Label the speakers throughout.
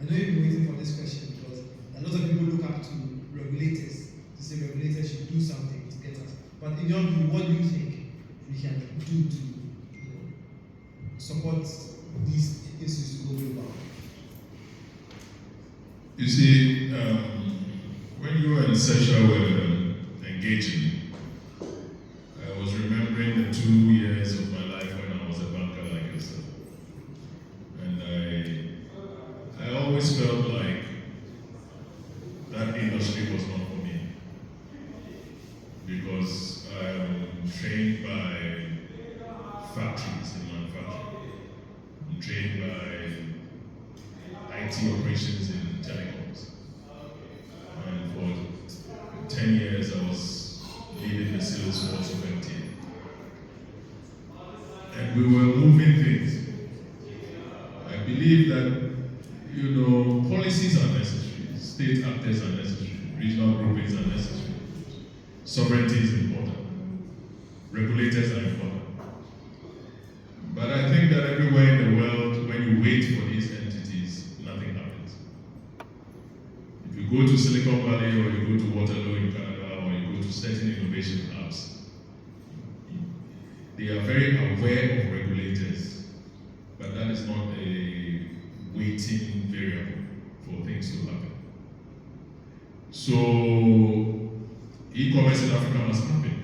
Speaker 1: I know you've been waiting for this question because a lot of people look up to regulators to say regulators should do something to get us. But in your view, what do you think we can do to support these issues to go global?
Speaker 2: You see, when you and Sasha were engaging, I was remembering the 2 years of my life when I was a banker like yourself. And I always felt like that industry was not for me. Because I am trained by factories in manufacturing. I'm trained by IT operations in telecoms. And for 10 years I was leading the sales force of MTN. And we were moving things. I believe that, policies are necessary, state actors are necessary, regional groupings are necessary, sovereignty is important, regulators are important. But I think that everywhere in the world, when you wait for these entities, nothing happens. If you go to Silicon Valley or you go to Waterloo in Canada or you go to certain innovation hubs, they are very aware of regulators, but that is not a waiting variable for things to happen. So, e-commerce in Africa must happen.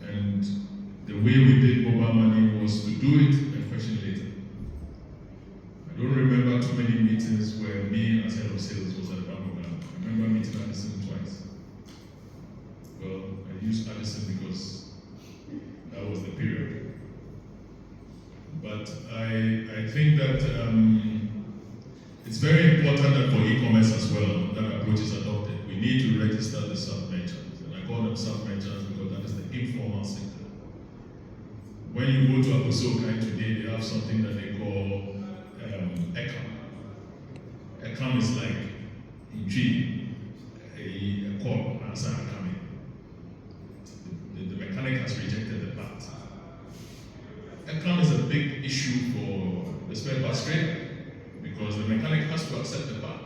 Speaker 2: And the way we did mobile money was to do it and question later. I don't remember too many meetings where me as head of sales was at the Bank of Ghana. I remember meeting Addison twice. Well, I used Addison because that was the period. But I think that it's very important that for e-commerce as well, that approach is adopted. We need to register the sub-merchants. And I call them sub-merchants because that is the informal sector. When you go to Abosokai today, they have something that they call ECAM. ECAM is like in G, a call, answer coming. The mechanic has rejected the part. ECAM is a big issue for the spare parts trader because the mechanic has to accept the part.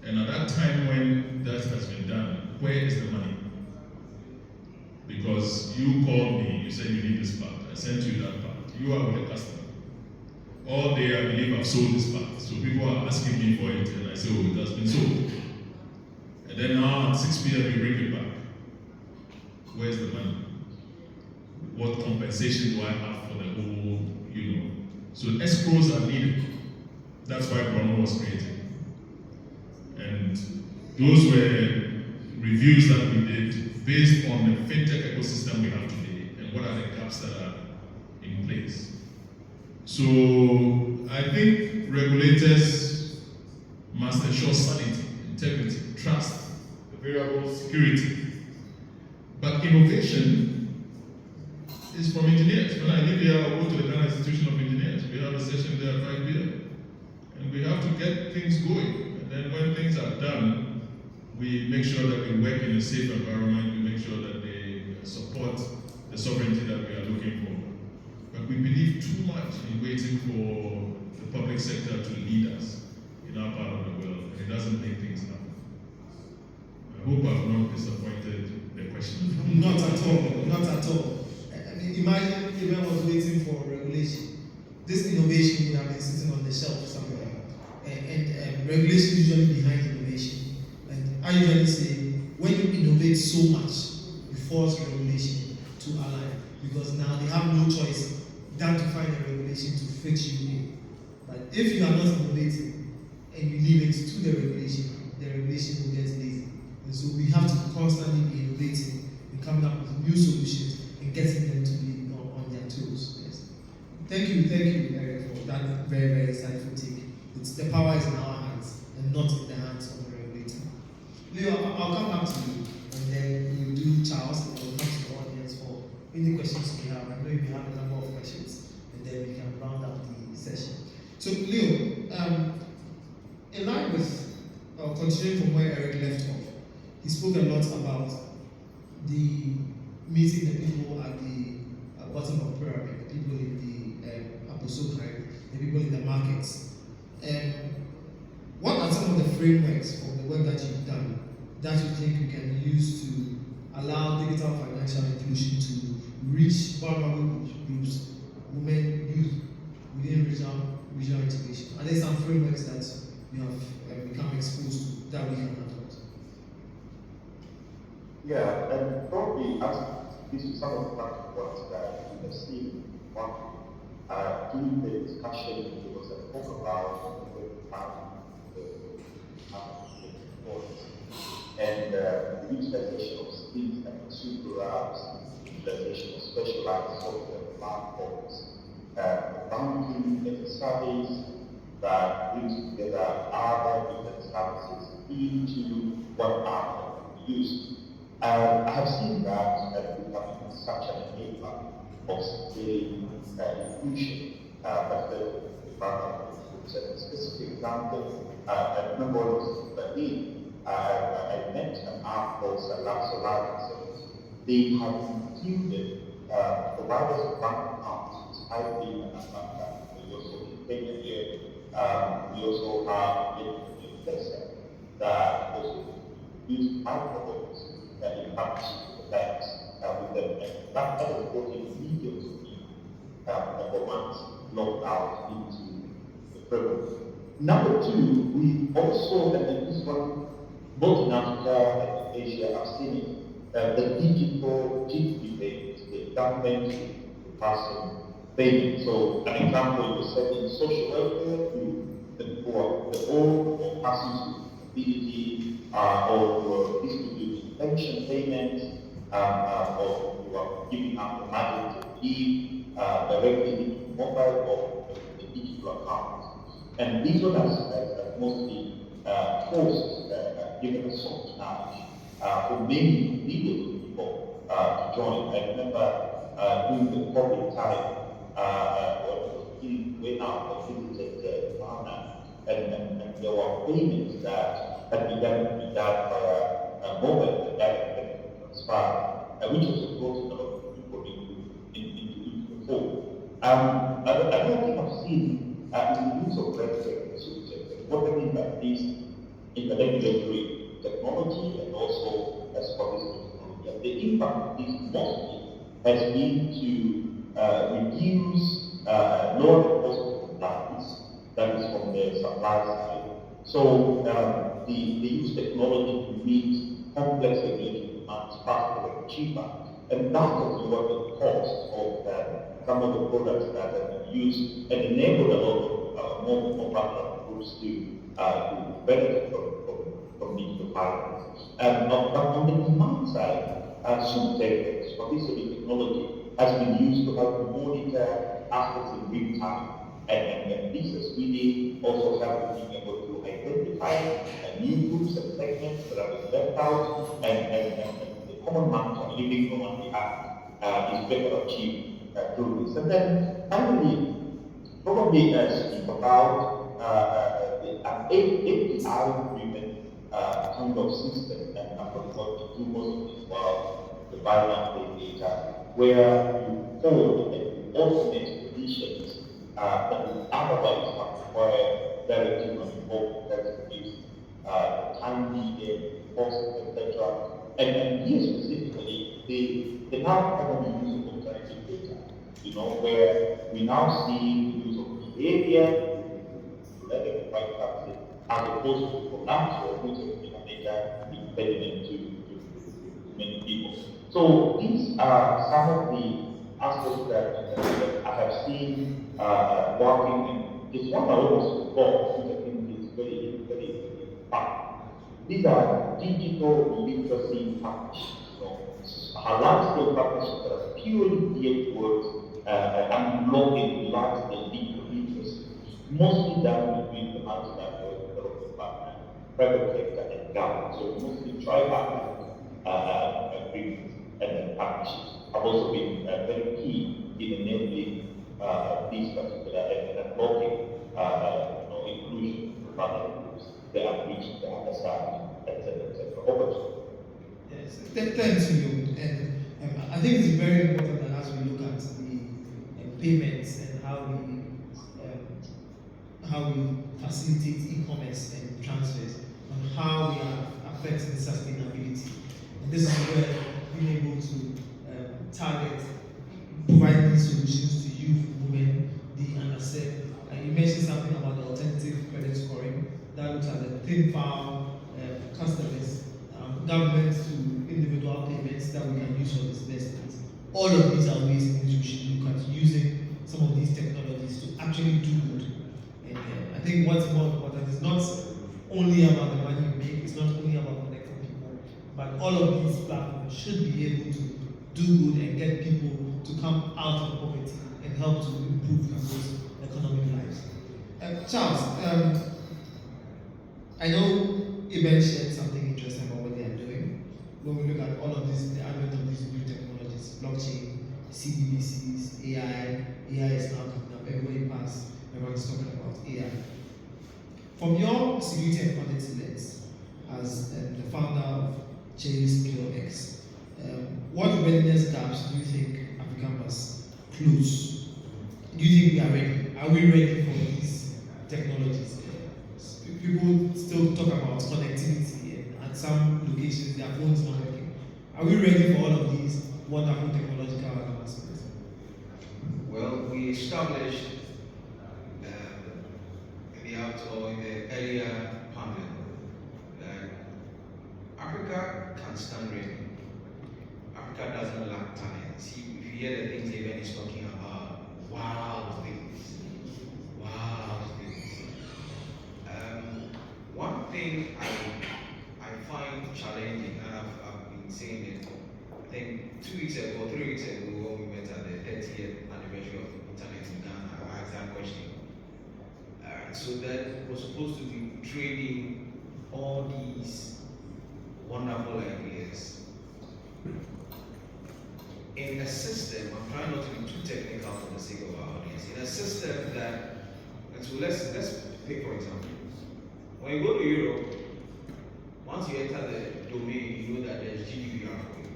Speaker 2: And at that time when that has been done, where is the money? Because you called me, you said you need this part, I sent you that part. You are with the customer. All day I believe I've sold this part. So people are asking me for it and I say, oh, it has been sold. And then now at 6 p.m. you bring it back. Where's the money? What compensation do I have for the whole, So escrows are needed. That's why Bruno was created. And those were reviews that we did based on the fintech ecosystem we have today and what are the gaps that are in place. So I think regulators must ensure sanity, integrity, trust, the variable security. But innovation is from engineers. When I live here, I'll go to the Ghana Institution of Engineers. We have a session there at 5 p.m. And we have to get things going. And then when things are done, we make sure that we work in a safe environment, we make sure that they support the sovereignty that we are looking for. But we believe too much in waiting for the public sector to lead us in our part of the world, and it doesn't make things happen. I hope I've not disappointed the question.
Speaker 1: Not at all, not at all. I mean, imagine if I was waiting for regulation. This innovation would have been sitting on the shelf somewhere, and regulation is usually behind innovation. And I usually say, when you innovate so much, you force regulation to align, because now they have no choice than to find a regulation to fit you in. But if you are not innovating and you leave it to the regulation will get lazy. And so we have to constantly be innovating and coming up with new solutions and getting them to be on their toes. Yes. Thank you, Eric, for that very, very insightful take. The power is in our hands and not in the hands of the regulator. Leo, I'll come back to you, and then we'll do Charles, and we'll come to the audience for any questions we have. I know you have a number of questions, and then we can round up the session. So, Leo, in line with, continuing from where Eric left off, he spoke a lot about the meeting the people at the bottom of the pyramid, the people in the Abosokai, the people in the markets. frameworks from the work that you've done that you think you can use to allow digital financial inclusion to reach vulnerable groups, women, youth, within regional integration? Are there some frameworks that you have become exposed to that we can adopt?
Speaker 3: Yeah, and probably as this is some of the points that we have seen one during the discussion, there was a talk about the utilization of skills and super apps, utilization of specialized software platforms, banking as a service that brings together other different services into one app that we use. I have seen that becoming such an enabler of scaling inclusion, particularly with groups. And a specific example, I remember when I was in Berlin, I met an app called Solar. They have included providers of bank accounts. I've been an bank. We also in Kenya here. We also have in Texas that also use microloans in partnership with the banks with them. And that has brought in millions of people number one, locked out into the framework. Number two, we also, and this one, both in Africa and in Asia, have seen it, the digital payments, the government to person payment. So, an example, you said in social welfare, the poor, the old, or persons with disability, or distributing pension payments, or you are giving up the money to give directly into mobile or the digital account. And these one has mostly forced, given a soft nudge for many millions of people to join. I remember during the COVID time, when I visited Ghana, and there were payments that had begun to be done via mobile direct transfer, which was brought a lot of people into the fold. I don't think I've seen the use of red tech. What I mean by this in the regulatory technology and also as policy technology. And the impact of this mostly has been to reduce law enforcement compliance, that is from the supply side. So they use technology to meet complex regulatory demands faster and cheaper. And that has lowered the cost of some of the products that have been used and enabled a lot of more vulnerable groups to benefit from digital finance. But on the demand side, some techniques, particularly technology, has been used to help monitor assets in real time. And this has really also helped being able to identify new groups and segments that have been left out, and the common man on living on the app is better achieved through this. And then finally, probably speak about an API-driven kind of system, and I'm going to do most of this while the binary data, where you hold and automate conditions that would otherwise have required direct human involvement, that gives time needed, cost, etc. And here specifically, they now have a use of alternative data, where we now see the use of behavior, level right practice, as opposed to collateral, which has been a major impediment to many people. So these are some of the aspects that I have seen working, and this one I almost forgot, which I think is very, very, very fun. These are digital literacy partnerships. Large-scale partnerships that are purely geared towards unlocking large-scale digital literacy, mostly done between the multinational development partner, private sector, and government. So mostly tripartite agreements and partnerships have also been very key in enabling these particular and unlocking inclusion of other groups, the unreached, the underserved, etc. Over to you.
Speaker 1: Yes, thanks to you. And I think it's very important that as we look at the payments and how we facilitate e-commerce and transfers, on how we are affecting sustainability. And this is where being able to target providing solutions to youth, women, the underserved. You mentioned something about the alternative credit scoring that looks at the thin file customers, government to individual payments that we can use for disbursements. All of these are ways in which we should look at using some of these technologies to actually do good. And I think what's more important is not only about the money you make, it's not only about connecting people, but all of these platforms should be able to do good and get people to come out of poverty and help to improve people's economic lives. Charles, I know Eben shared something interesting about what they are doing. When we look at all of this, the advent of these new technologies, blockchain, CBDCs, AI is now coming up. Everybody pass, everyone's talking about AI. From your security and quality lens, as the founder of Chase PureX, what readiness gaps do you think Africa must close? Do you think we are ready? Are we ready for these technologies? People still talk about connectivity, and at some locations their phones not working. Are we ready for all of these wonderful technological advancements?
Speaker 4: Well, we established in the earlier panel that Africa can stand ready. Africa doesn't lack talent. See, if you hear the things Eben is talking about, wow things. One thing I find challenging, and I've been saying it, I think 2 weeks ago, 3 weeks ago, when we met at the 30th anniversary of Internet in Ghana, I asked that question. So that was supposed to be trading all these wonderful ideas in a system. I'm trying not to be too technical for the sake of our audience. In a system that, and so let's take for example, when you go to Europe, once you enter the domain, you know that there's GDPR for you.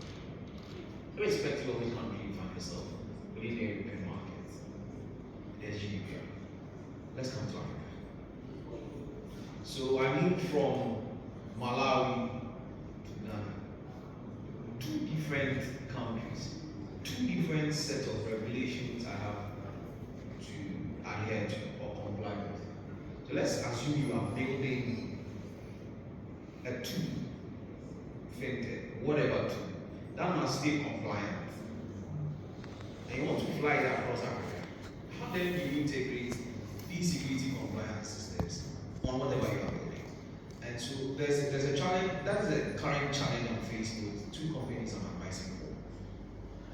Speaker 4: Irrespective of which country you find yourself within the European market, there's GDPR. Let's come to Africa. So I mean, from Malawi to Ghana, 2 different countries, 2 different sets of regulations I have to adhere to or comply with. So let's assume you are building a tool, Fintech, whatever tool, that must stay compliant. And you want to fly it across Africa. How then do you integrate these security compliance systems on whatever you are building? And so there's a challenge, that is the current challenge I'm facing with 2 companies I'm advising for.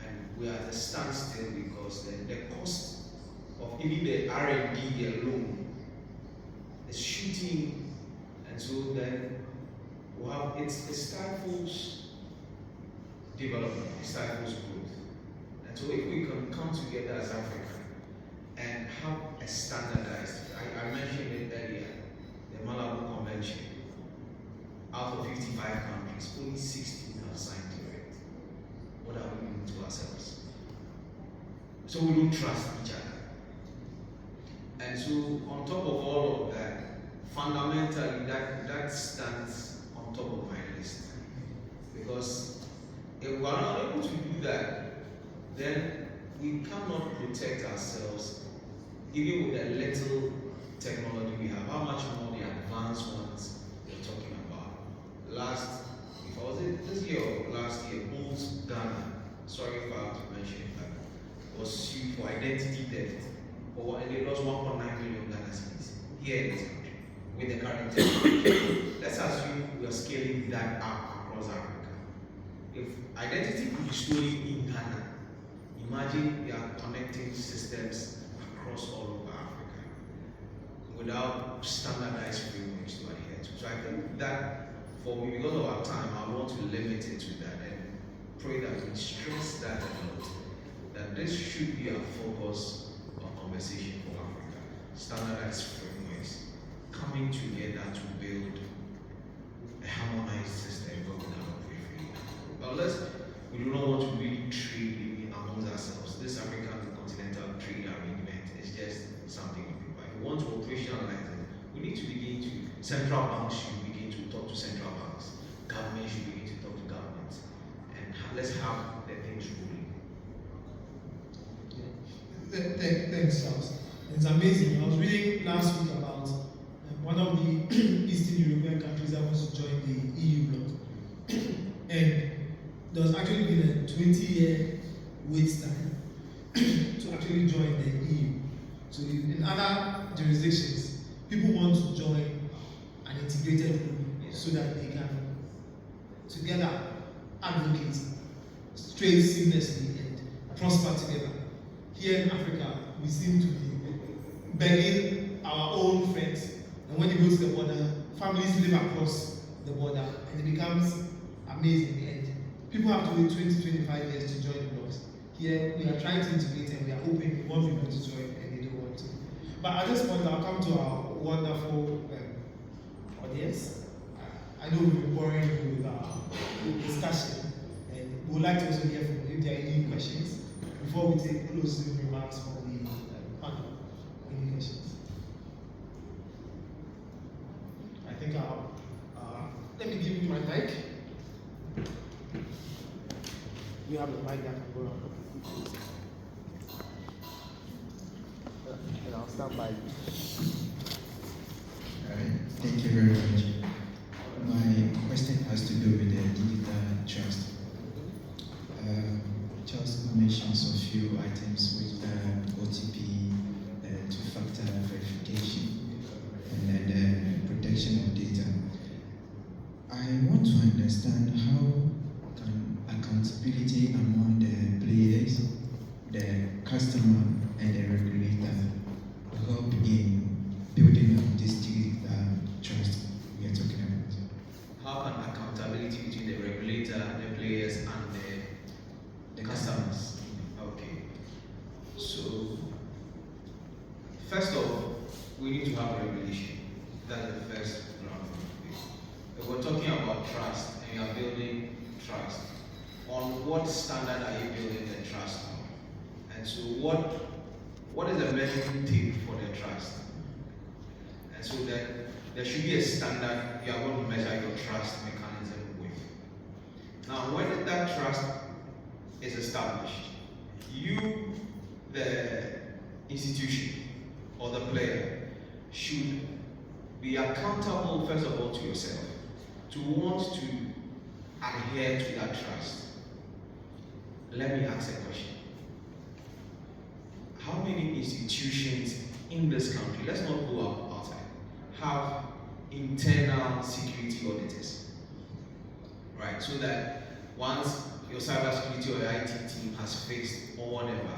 Speaker 4: And we are at a standstill because the cost of even the R&D alone is shooting, and so then we'll have, it stifles development, it stifles growth. And so if we can come together as Africa and have a standardized, I mentioned it earlier, the Malabo Convention, out of 55 countries, only 16 have signed to it. What are we doing to ourselves? So we don't trust each other. And so on top of all of that, fundamentally that stands on top of my list. Because if we are not able to do that, then we cannot protect ourselves even with the little technology we have. How much more the advanced ones we're talking about. If I was this year or last year, Bulls Ghana, sorry if I have to mention that, was sued for identity theft. And they lost 1.9 million Ghana cedis here in this country with the current technology. Let's assume we are scaling that up across Africa. If identity could be stolen in Ghana, imagine we are connecting systems across all over Africa without standardized frameworks to adhere to. So I think that for me, because of our time, I want to limit it to that and pray that we stress that a lot, that this should be our focus of conversation for Africa. Standardized frameworks coming together to build a harmonized system where we can operate freely. Unless we do not want to really trade amongst ourselves, this African continental trade arrangement is just something of paper. If we want to operationalize it, we need to begin to, central banks should begin to talk let's have the things rolling.
Speaker 1: Thanks, Charles. It's amazing. I was reading last week about one of the Eastern European countries that wants to join the EU bloc. And there's actually been a 20-year wait time to actually join the EU. So in other jurisdictions, people want to join an integrated group so that they can together advocate trade seamlessly and prosper together. Here in Africa, we seem to be begging our own friends, and when they go to the border, families live across the border, and it becomes amazing. And people have to wait 20-25 years to join the blocks. Here, we are trying to integrate, and we are hoping we want people to join, and they don't want to. But at this point, I'll come to our wonderful audience. I know we've been boring you with our discussion, and we would like to also hear from you if there are any questions before we take closing remarks from the panel. Any questions? I think let me give you my mic. You have the mic that can go on. And I'll stand by you.
Speaker 5: All right. Thank you very much. My question has to do with the digital trust. Charles mentions a few items with OTP, two-factor verification, and then protection of data. I want to understand how can accountability among the players, the customer, and the regulator help in building up this digital trust we are talking about.
Speaker 4: How can accountability between the regulator, the players, and the customers? Okay. So, first of all, we need to have regulation. That's the first ground. If we're talking about trust and you are building trust, on what standard are you building the trust on? And so, what is the measuring tape for the trust? And so that there should be a standard you are going to measure your trust mechanism with. Now, when that trust is established, you, the institution or the player, should be accountable, first of all, to yourself, to want to adhere to that trust. Let me ask a question. How many institutions in this country, let's not go outside, have internal security auditors? Right? So that once your cybersecurity or your IT team has fixed or whatever,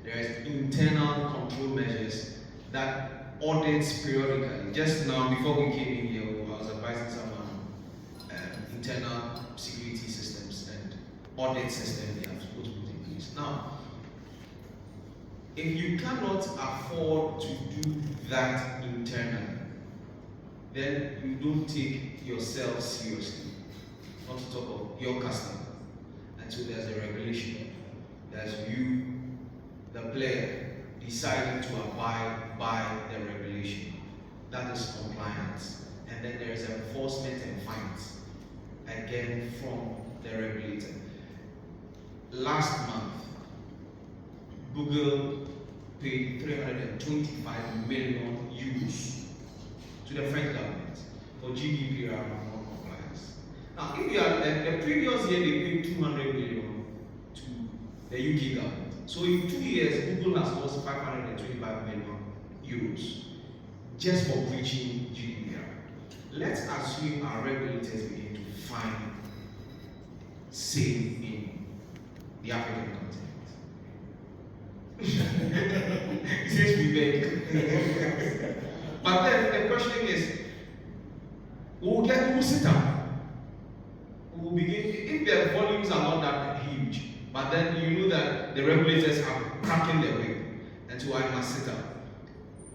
Speaker 4: there is internal control measures that audits periodically. Just now, before we came in here, I was advising someone internal security systems and audit systems they are supposed to put in place. Now, if you cannot afford to do that internally, then you don't take yourself seriously, not to talk of your customer. And so there's a regulation. There's you, the player, deciding to abide by the regulation. That is compliance. And then there is enforcement and fines, again from the regulator. Last month, Google paid 325 million euros to the French government for GDPR non-compliance. Now, if you are the previous year, they paid 200 million to the UK government. So in 2 years, Google has lost 525 million euros just for breaching GDPR. Let's assume our regulators begin to find same in the African continent. It says we beg. But then the question is, we'll sit down. We'll begin, if the volumes are not that huge, but then you know that the regulators are cracking their whip, and so I must sit down.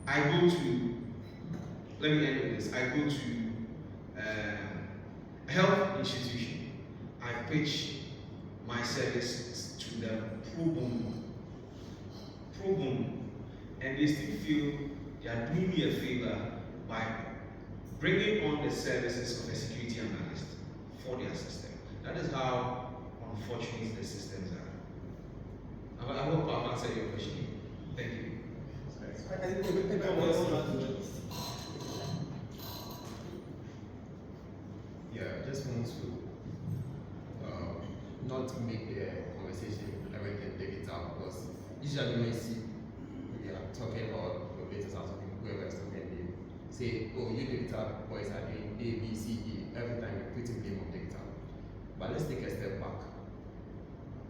Speaker 4: I go to, let me end with this, I go to a health institution. I pitch my services to them pro bono, and they still feel they are doing me a favor by bringing on the services of a security analyst for their system. That is how unfortunate the systems are. I hope I've answered your question. Thank you.
Speaker 6: Yeah, I just want to not make the conversation everything digital, because usually when you see we are talking or the waiters are talking, whoever is talking, they say, oh, you digital boys are doing A, B, C, D, every time you're putting blame on digital. But let's take a step back.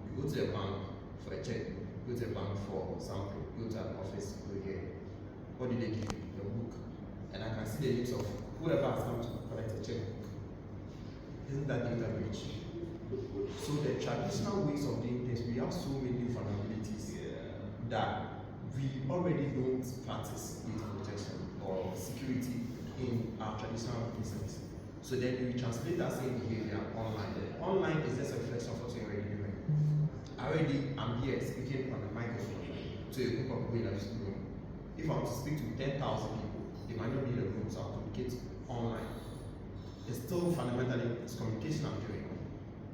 Speaker 6: You go to a bank for a check, go to a bank for something, go to an office, go here. What did they give you? Your book. And I can see the names of whoever has come to collect a checkbook. Isn't that data breach? So the traditional ways of doing things, we have so many vulnerabilities that we already don't practice data protection or security in our traditional business. So then we translate that same behavior online. Online is just a reflection of what you're already doing. I'm here speaking on the microphone to a group of people in this room. If I want to speak to 10,000 people, they might not be in the room, so I'll communicate online. It's still fundamentally, it's communication I'm doing.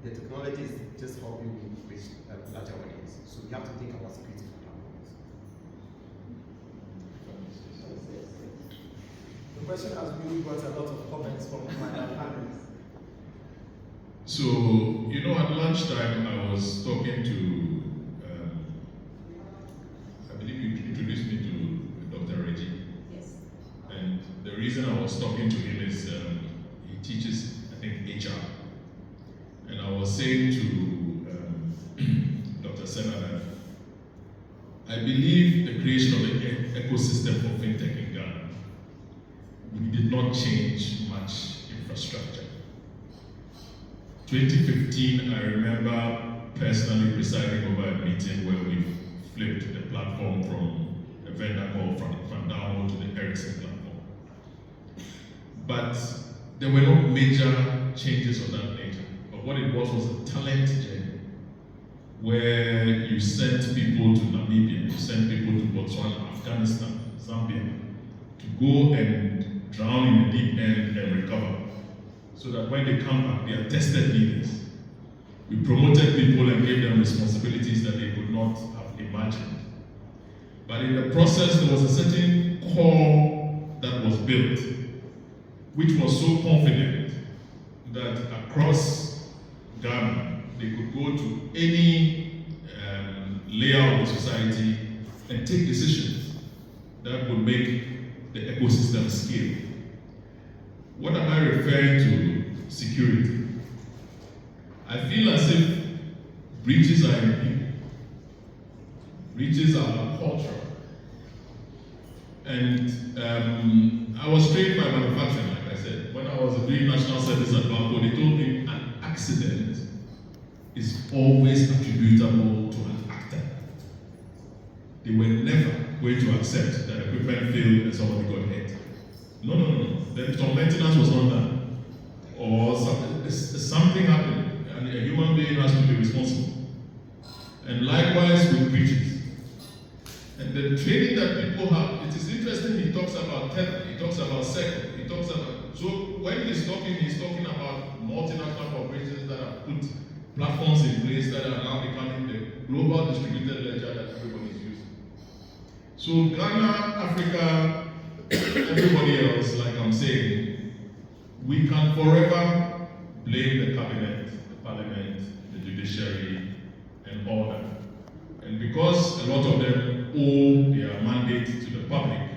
Speaker 6: The technology is just helping me reach a larger audience. So we have to think about security for that.
Speaker 7: The question has really brought a lot of comments from my panelists.
Speaker 2: So, at lunchtime I was talking to, I believe you introduced me to Dr. Reggie.
Speaker 8: Yes.
Speaker 2: And the reason I was talking to him is he teaches, I think, HR. And I was saying to Dr. Senna that I believe the creation of the ecosystem for Fintech in Ghana, we did not change much infrastructure. 2015, I remember personally presiding over a meeting where we flipped the platform from a vendor called Fandao to the Ericsson platform. But there were no major changes of that nature. But what it was a talent journey where you sent people to Namibia, you sent people to Botswana, Afghanistan, Zambia, to go and drown in the deep end and recover. So that when they come back, they are tested leaders. We promoted people and gave them responsibilities that they could not have imagined. But in the process, there was a certain core that was built, which was so confident that across Ghana, they could go to any layer of the society and take decisions that would make the ecosystem scale. What am I referring to? Security. I feel as if breaches are in people. Breaches are cultural. And I was trained by manufacturing, like I said. When I was doing national service at Banco, they told me an accident is always attributable to an actor. They were never going to accept that equipment failed and somebody got hit. No. Then some maintenance was not done. Or something happened, and a human being has to be responsible. And likewise with breaches. And the training that people have, it is interesting, he talks about tether, he talks about sector, he talks about, so when he's talking about multinational corporations that have put platforms in place that are now becoming the global distributed ledger that everybody is using. So Ghana, Africa, everybody else, like I'm saying, we can forever blame the cabinet, the parliament, the judiciary, and all that. And because a lot of them owe their mandate to the public,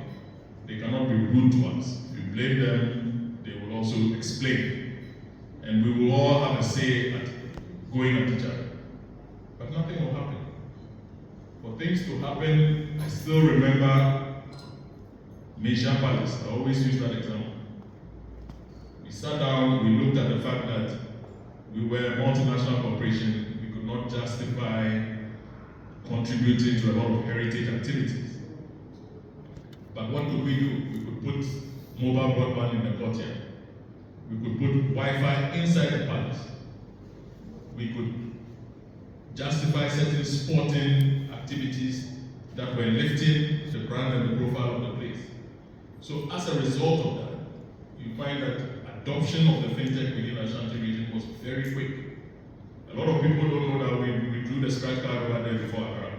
Speaker 2: they cannot be rude to us. If we blame them, they will also explain. And we will all have a say at going at each other. But nothing will happen. For things to happen, I still remember Major Palace. I always use that example. We sat down, we looked at the fact that we were a multinational corporation. We could not justify contributing to a lot of heritage activities. But what could we do? We could put mobile broadband in the courtyard. We could put Wi-Fi inside the palace. We could justify certain sporting activities that were lifting the brand and the profile of the place. So as a result of that, you find that adoption of the Fintech within the Ashanti region was very quick. A lot of people don't know that we drew the scratch card over there before Accra.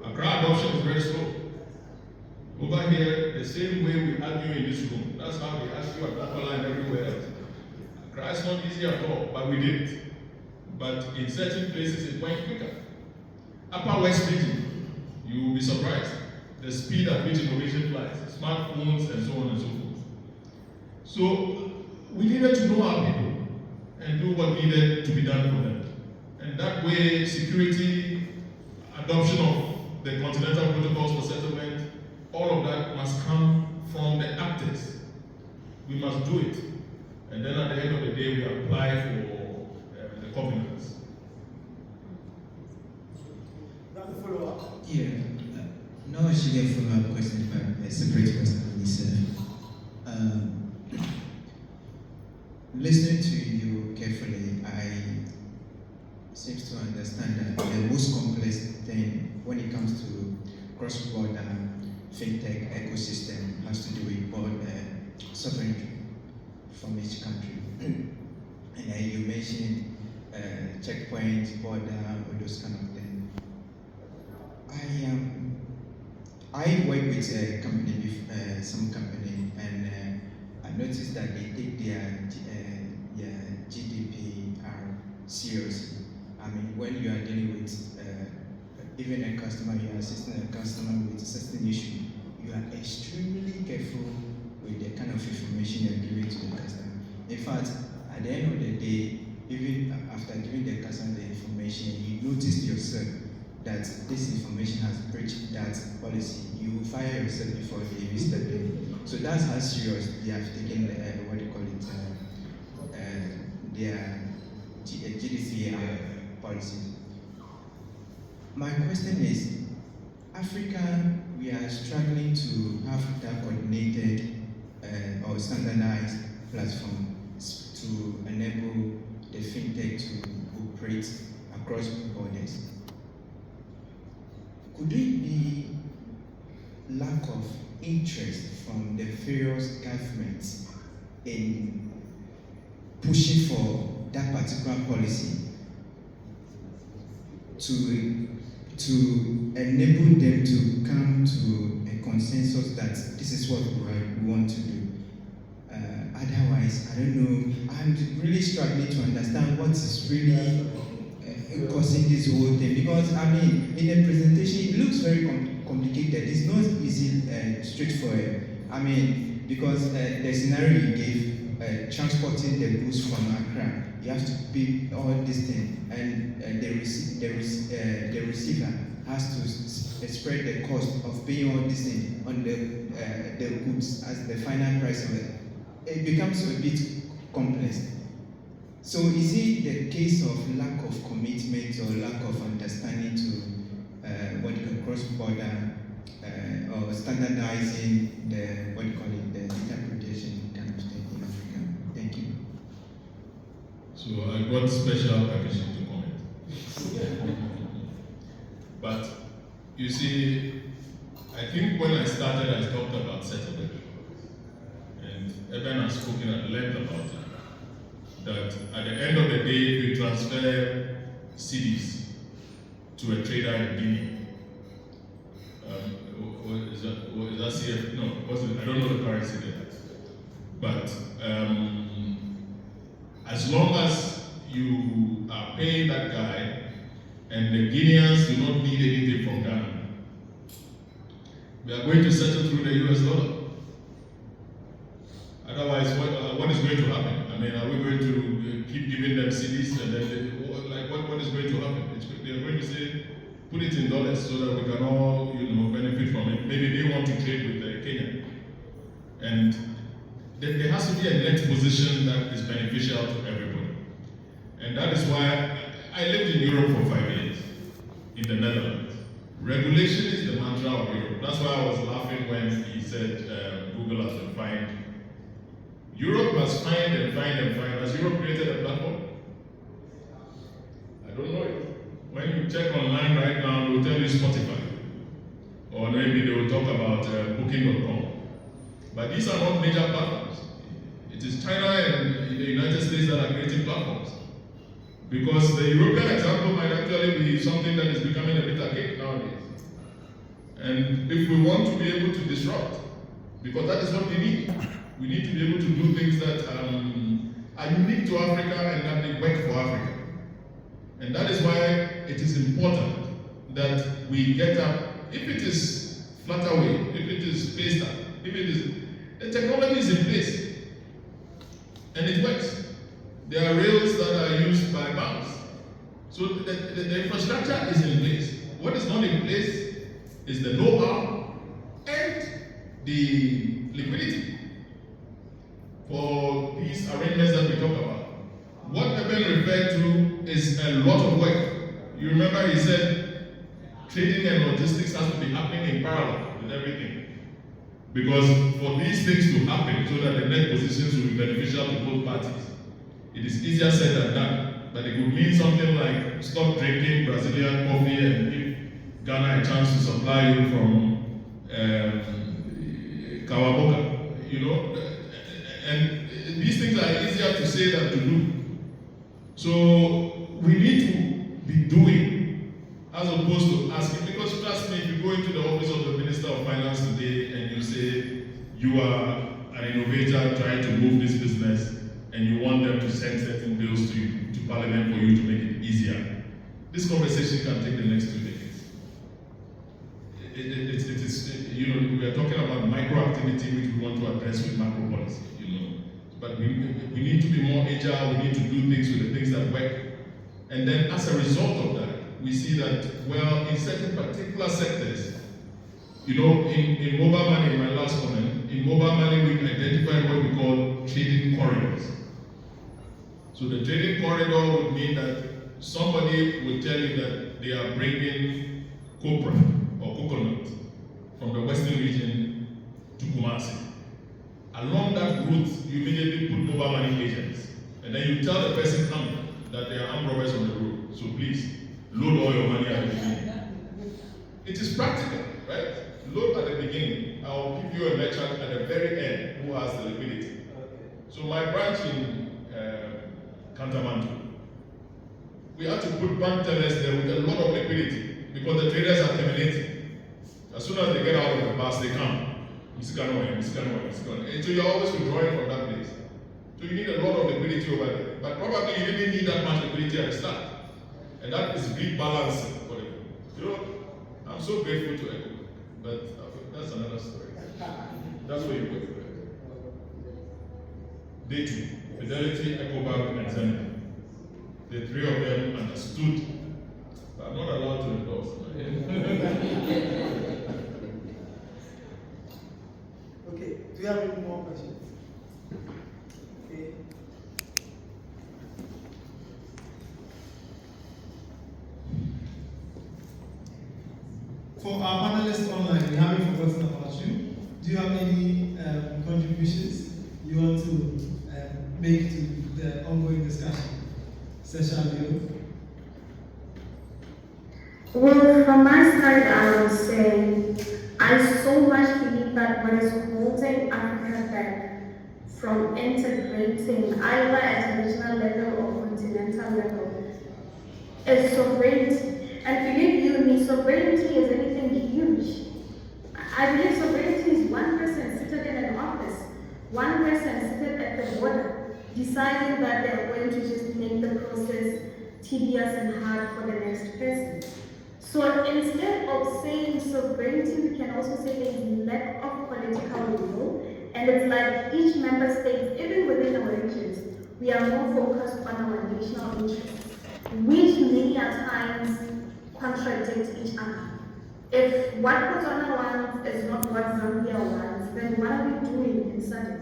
Speaker 2: Accra adoption is very slow. Over here, the same way we argue in this room, that's how they argue at Kampala and everywhere else. Accra is not easy at all, but we did it. But in certain places, it went quicker. Upper West region, you will be surprised. The speed at which innovation flies, smartphones and so on and so forth. So we needed to know our people and do what needed to be done for them. And that way, security, adoption of the continental protocols for settlement, all of that must come from the actors. We must do it. And then at the end of the day, we apply for the covenants.
Speaker 7: That's a follow-up.
Speaker 5: Yeah, no actually a follow-up question, but a separate question on this. Listening to you carefully, I seem to understand that the most complex thing when it comes to cross-border fintech ecosystem has to do with border sovereignty from each country. And you mentioned checkpoints, border, all those kind of things. I work with a company, some company, and I noticed that they take their GDPR seriously. I mean, when you are dealing with even a customer, you are assisting a customer with a certain issue, you are extremely careful with the kind of information you're giving to the customer. In fact, at the end of the day, even after giving the customer the information, you notice yourself that this information has breached that policy. You will fire yourself before they even step in. So that's how serious they have taken what do you call it, their GDPR policy. My question is, Africa, we are struggling to have that coordinated or standardized platform to enable the fintech to operate across borders. Could it be lack of interest from the various governments in pushing for that particular policy to enable them to come to a consensus that this is what we want to do? Otherwise, I don't know, I'm really struggling to understand what is really causing this whole thing, because I mean, in the presentation, it looks very complicated. It's not easy, straightforward. I mean, because the scenario you gave, transporting the goods from Accra, you have to pay all this thing, and the receiver has to spread the cost of paying all this thing on the goods as the final price of it. It becomes a bit complex. So is it the case of lack of commitment or lack of understanding to what you call cross-border or standardizing the the data protection kind of thing in Africa? Thank you.
Speaker 2: So I got special permission to comment. But you see, I think when I started, I talked about settlement. And Eben has spoken at length about it. That at the end of the day, if you transfer CDs to a trader in Guinea, is that CF? No, I don't know the currency there. But as long as you are paying that guy and the Guineans do not need anything from Ghana, we are going to settle through the US dollar. Otherwise, what is going to happen? I mean, are we going to keep giving them CDs and then what is going to happen? They're going to say, put it in dollars so that we can all benefit from it. Maybe they want to trade with Kenya, and there has to be a net position that is beneficial to everybody. And that is why I lived in Europe for 5 years, in the Netherlands. Regulation is the mantra of Europe. That's why I was laughing when he said Google has been fined. Europe must find and find and find. Has Europe created a platform? I don't know it. When you check online right now, they will tell you Spotify. Or maybe they will talk about booking.com. But these are not major platforms. It is China and the United States that are creating platforms Because the European example might actually be something that is becoming a bit archaic nowadays. And if we want to be able to disrupt, because that is what we need to be able to do things that are unique to Africa and that they work for Africa. And that is why it is important that we get up, if it is Flutterwave, if it is Paystack, if it is, the technology is in place and it works. There are rails that are used by banks. So the infrastructure is in place. What is not in place is the know-how and the liquidity for these arrangements that we talk about. What Eben referred to is a lot of work. You remember he said trading and logistics has to be happening in parallel with everything. Because for these things to happen so that the net positions will be beneficial to both parties, it is easier said than done. But it could mean something like stop drinking Brazilian coffee and give Ghana a chance to supply you from Kawaboka, you know. And these things are easier to say than to do. So we need to be doing as opposed to asking. Because trust me, if you go into the office of the Minister of Finance today and you say you are an innovator trying to move this business and you want them to send certain bills to you, to Parliament for you to make it easier, this conversation can take the next 2 decades. It is, you know, we are talking about micro activity which we want to address with macro policy, you know. But we need to be more agile, we need to do things with the things that work. And then as a result of that, we see that, well, in certain particular sectors, you know, in mobile money, in my last comment, in mobile money we identified what we call trading corridors. So the trading corridor would mean that somebody will tell you that they are bringing copra or coconut from the western region to Kumasi. Along that route, you immediately put mobile money agents. And then you tell the person coming that there are armed robbers on the road. So please, load all your money at the beginning. It is practical, right? Load at the beginning. I'll give you a merchant at the very end who has the liquidity. So my branch in Kantamanto, we had to put bank tellers there with a lot of liquidity because the traders are terminating. As soon as they get out of the bus, they come. And so you're always withdrawing from that place. So you need a lot of liquidity over there. But probably you didn't need that much liquidity at the start. And that is rebalancing for them. You know, I'm so grateful to Echo, but that's another story. That's what you put for it. Day 2, Fidelity, EcoBank, and Zenith. The 3 of them understood, but I'm not allowed to endorse.
Speaker 7: Okay, do you have any more questions? Okay.
Speaker 1: For our panelists online, we haven't forgotten about you. Do you have any contributions you want to make to the ongoing discussion? Session.
Speaker 8: Well, from my side, I would say I so much believe that what is holding Africa back from integrating either at a regional level or continental level is sovereignty. And believe you me, sovereignty is anything huge. I believe sovereignty is one person seated in an office, one person seated at the border, deciding that they're going to just make the process tedious and hard for the next person. So instead of saying sovereignty, we can also say there is lack of political will, and it's like each member state, even within our regions, we are more focused on our national interests, which many a times contradict each other. If what Botswana wants is not what Zambia wants, then what are we doing in SADC?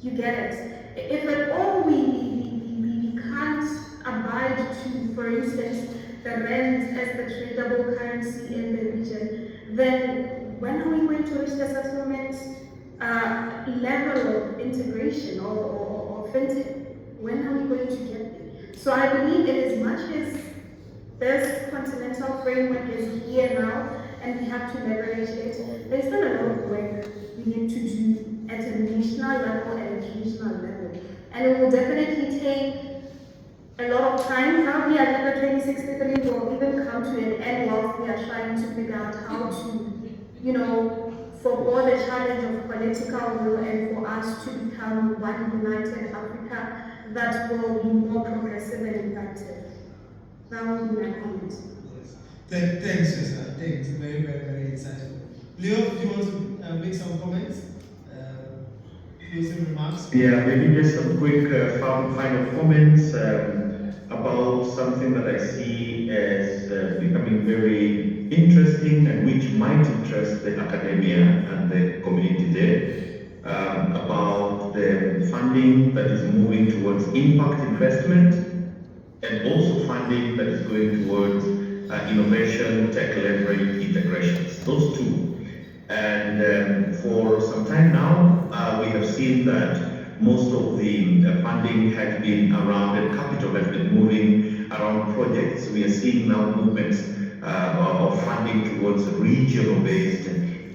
Speaker 8: You get it? If at all we can't abide to, for instance, the rand as the tradable currency in the region, then when are we going to reach the settlement level of integration or fintech? When are we going to get there? So I believe in as much as this continental framework is here now and we have to leverage it, there's still a lot of work we need to do at a national level and a regional level. And it will definitely take a lot of time. Probably Agenda 2063 will even come to an end whilst we are trying to figure out how to, forego the challenge of political will and for us to become one united Africa that will be more progressive and effective. That will be my comment.
Speaker 1: Yes. Thanks, Jessica. Thanks. Very, very, very insightful. Leo, do you want to make some comments? Closing remarks?
Speaker 9: Yeah, maybe just some quick final comments about something that I see as becoming very interesting and which might interest the academia and the community there, about the funding that is moving towards impact investment and also funding that is going towards innovation, tech leverage, integrations. Those two. And for some time now, we have seen that most of the funding has been around, and capital has been moving around projects. We are seeing now movements of funding towards regional-based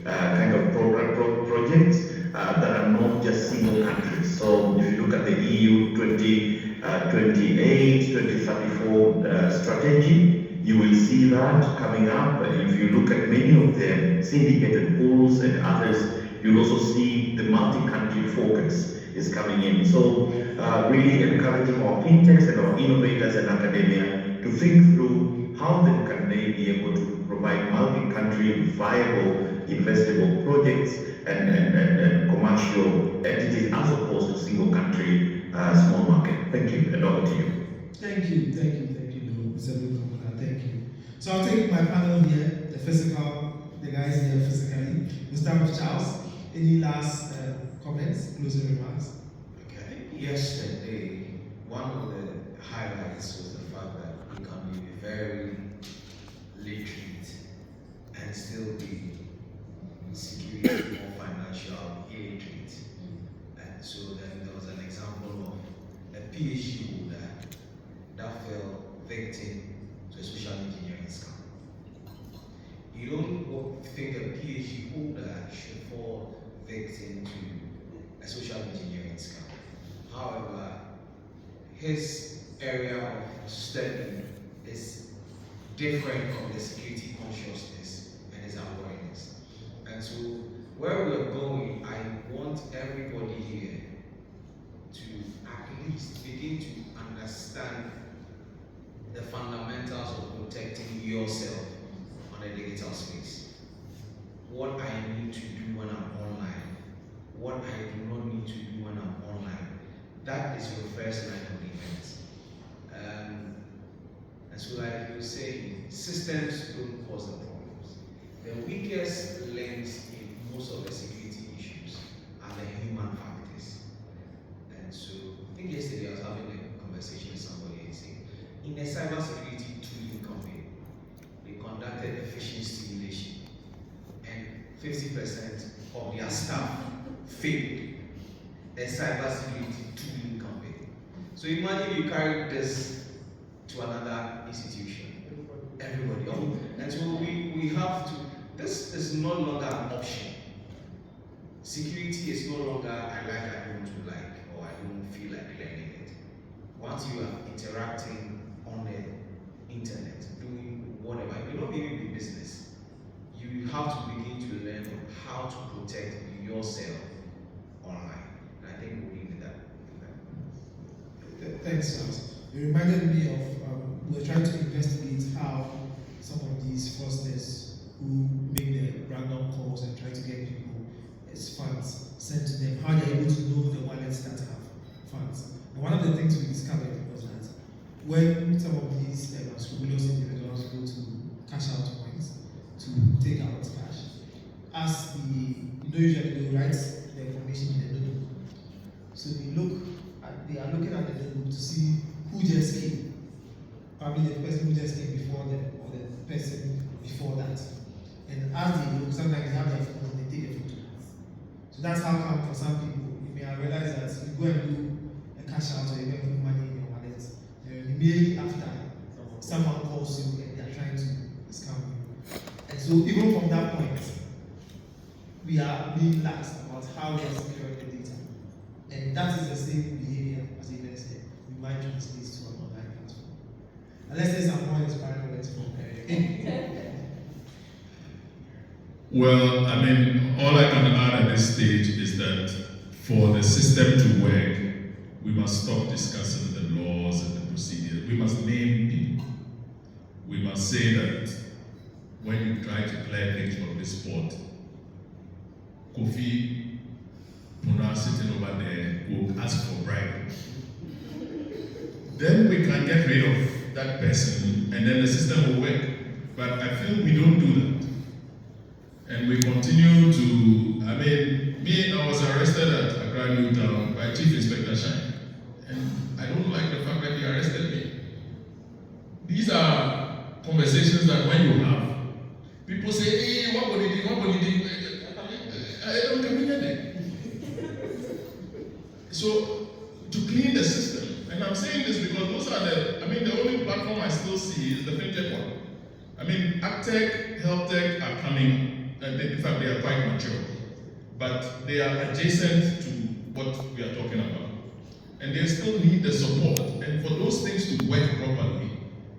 Speaker 9: kind of projects that are not just single countries. So if you look at the EU 2028, 2034 strategy, you will see that coming up. If you look at many of the syndicated pools and others, you'll also see the multi-country focus is coming in. So really encouraging our fintechs and our innovators and academia to think through how then can they be able to provide multi-country viable investable projects and commercial entities as opposed to single country small market. Thank you, and over to you.
Speaker 1: Thank you, Mr. Lukomana, thank you. So I'll take my panel here, the guys here physically. We'll start with Charles. Any last comments, closing remarks?
Speaker 4: Okay. Yesterday, one of the highlights was the fact that we can be very literate and still be security or financial illiterate. And so then there was an example of a PhD holder that fell victim to a social engineering scam. You don't think a PhD holder should fall victim to a social engineering scam. However, his area of study is different from the security consciousness and his awareness. And so where we're going, I want everybody here to at least begin to understand the fundamentals of protecting yourself on a digital space. What I need to do when I'm online, what I do not need to do when I'm online. That is your first line of defense. And so like you say, systems don't cause the problems. The weakest links in most of the security issues are the human factors. And so I think yesterday I was having a conversation with somebody and saying, in a cybersecurity tooling company, they conducted a phishing simulation and 50% of their staff failed. A cybersecurity tooling company. So imagine you carry this to another institution. Everybody. And so we have to, this is no longer an option. Security is no longer I don't like, or I don't feel like learning it. Once you are interacting on the internet, doing whatever, it will not even be business. You have to begin to learn how to protect yourself online. And I think we'll leave it at that.
Speaker 1: Thanks, Charles. It reminded me of we're trying to investigate how some of these fraudsters who make the random calls and try to get people as funds sent to them, how they're able to know the wallets that have funds. And one of the things we discovered was that when some of these scrupulous individuals go to cash out points to take out cash, as usually they write the information in the notebook. So they are looking at the notebook to see who just came. Probably the person who just came before them or the person before that. And as they look, sometimes they have their phone and they take a photo. So that's how come for some people, you may have realized that you go and do a cash out or you go and put money in your wallet, and immediately after, someone calls you and they are trying to scam you. And so even from that point, we are being lax about how we are securing the data. And that is the same behavior as Eden said. We might translate to an online
Speaker 2: Well, I mean, all I can add at this stage is that for the system to work, we must stop discussing the laws and the procedures. We must name people. We must say that when you try to clear things from this sport, Kofi Puna sitting over there will ask for bribe. Then we can get rid of that person and then the system will work. But I feel we don't do that. And we continue to, I mean, I was arrested at Accra New Town by Chief Inspector Shine. And I don't like the fact that he arrested me. These are conversations that when you have, people say, hey, what will you do? What will you do? I don't come in there. So, to clean the system, and I'm saying this because those are the only platform I still see is the Fintech one. I mean, AgTech, HealthTech are coming. In fact, they are quite mature. But they are adjacent to what we are talking about. And they still need the support. And for those things to work properly,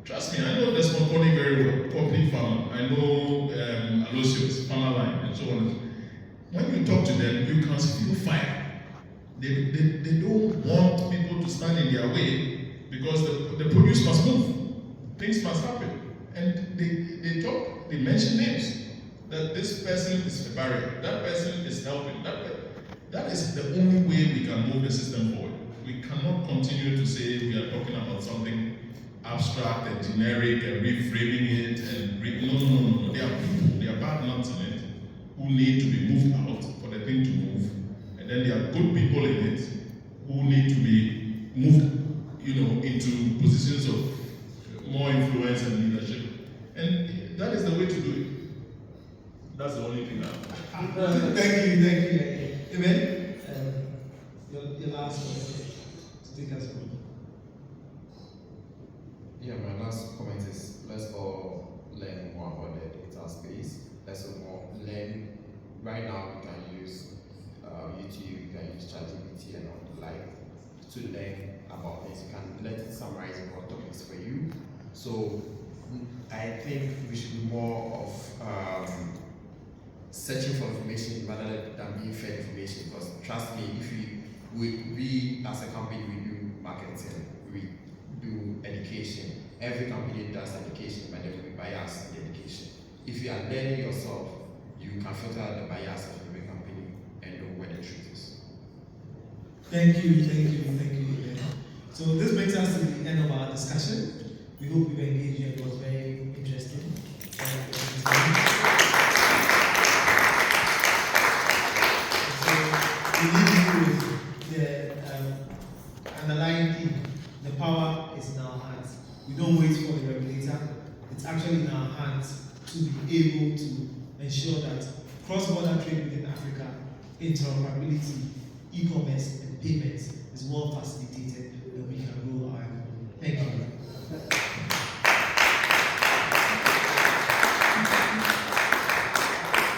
Speaker 2: trust me, I know Desmond Coney very well, complete farmer. I know Alosios, farmer line, and so on. When you talk to them, you can feel fire. They don't want people to stand in their way because the produce must move. Things must happen. And they mention names. That this person is a barrier, that person is helping. That is the only way we can move the system forward. We cannot continue to say we are talking about something abstract and generic and reframing it no. There are people, there are bad nuts in it who need to be moved out for the thing to move. And then there are good people in it who need to be moved, into positions of more influence and leadership. And that is the way to do it. That's the only thing I have.
Speaker 1: Thank you. Amen. Your last word to take us home.
Speaker 6: Yeah, my last comment is let's all learn more about the digital space. Let's all learn. Right now, we can use YouTube, you can use ChatGPT and all the like to learn about things. You can let it summarize more topics for you. So I think we should do more of searching for information rather than being fed information. Because trust me, if we as a company, we do marketing, we do education. Every company does education, but there will be bias in the education. If you are learning yourself, you can filter out the bias of every company and know where the truth is.
Speaker 1: Thank you. So this brings us to the end of our discussion. We hope you've engaged you. It was very interesting. We leave you with the underlying theme. The power is in our hands. We don't wait for the regulator. It's actually in our hands to be able to ensure that cross-border trade within Africa, interoperability, e-commerce, and payments is well facilitated, and we can grow our economy. Thank you.